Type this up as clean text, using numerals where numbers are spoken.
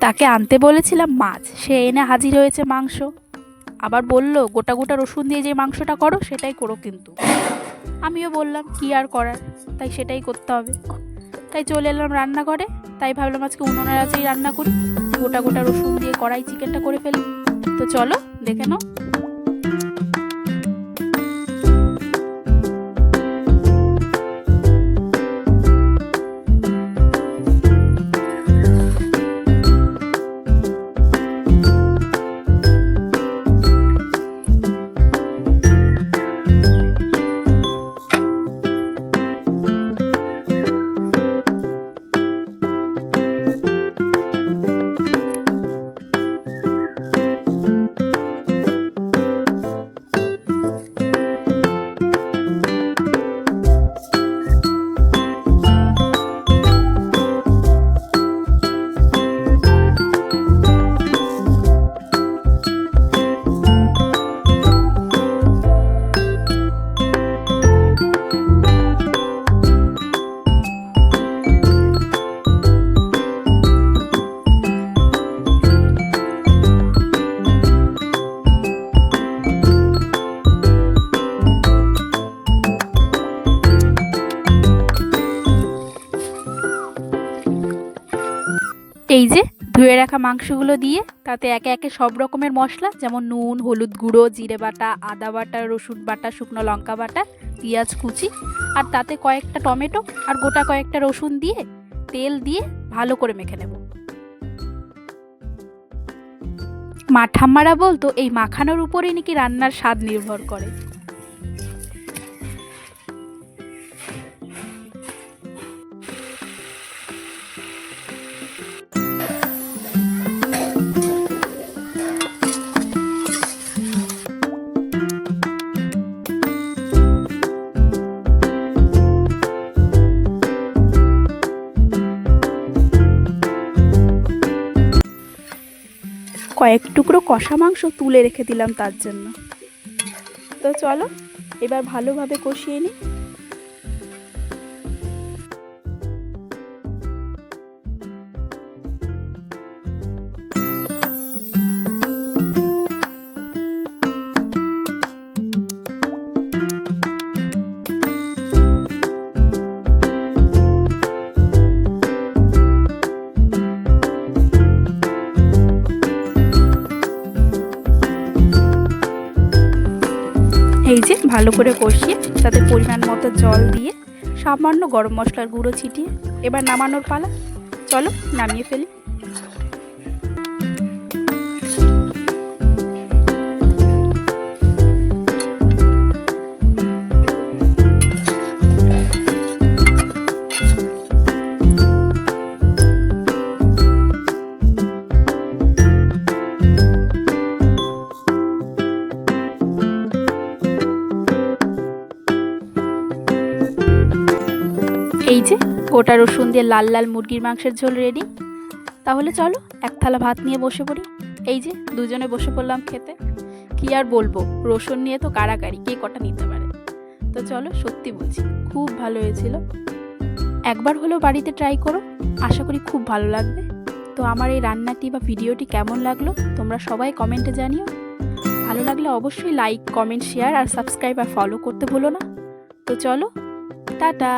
তাকে আনতে বলেছিলাম মাছ, সে এনে হাজির হয়েছে মাংস। আবার বলল গোটা গোটা রসুন দিয়ে যে মাংসটা করো সেটাই করো কিন্তু। আমিও বললাম কি আর করার, তাই সেটাই করতে হবে। তাই চলে এলাম রান্নাঘরে। তাই ভাবলাম আজকে উনুনের আঁচেই রান্না করি, গোটা গোটা রসুন দিয়ে কড়াই চিকেনটা করে ফেলি। তো চলো দেখে নাও। এই যে ধুয়ে রাখা মাংসগুলো দিয়ে তাতে একে একে সব রকমের মশলা, যেমন নুন, হলুদ গুঁড়ো, জিরে বাটা, আদা বাটা, রসুন বাটা, শুকনো লঙ্কা বাটা, পেঁয়াজ কুচি, আর তাতে কয়েকটা টমেটো আর গোটা কয়েকটা রসুন দিয়ে তেল দিয়ে ভালো করে মেখে নেব। মা ঠাম্মারা বলতো এই মাখানোর উপরেই নাকি রান্নার স্বাদ নির্ভর করে। কয়েক টুকরো কষা মাংস তুলে রেখে দিলাম তার জন্য। তো চলো এবার ভালোভাবে কষিয়ে নিই। এই যে ভালো করে কষিয়ে তাতে পরিমাণ মতো জল দিয়ে সামান্য গরম মশলার গুঁড়ো ছিটিয়ে এবার নামানোর পালা। চলো নামিয়ে ফেলি। এই যে গোটা রসুন দিয়ে লাল লাল মুরগির মাংসের ঝোল রেডি। তাহলে চলো এক থালা ভাত নিয়ে বসে পড়ি। এই যে দুজনে বসে পড়লাম খেতে। কি আর বলবো, রসুন নিয়ে তো কাড়াকাড়ি, কে কটা নিতে পারে। তো চলো, সত্যি বলছি খুব ভালো হয়েছিল। একবার হলেও বাড়িতে ট্রাই করো, আশা করি খুব ভালো লাগবে। তো আমার এই রান্নাটি বা ভিডিওটি কেমন লাগলো তোমরা সবাই কমেন্টে জানিও। ভালো লাগলে অবশ্যই লাইক, কমেন্ট, শেয়ার আর সাবস্ক্রাইব আর ফলো করতে ভুলো না। তো চলো, টাটা।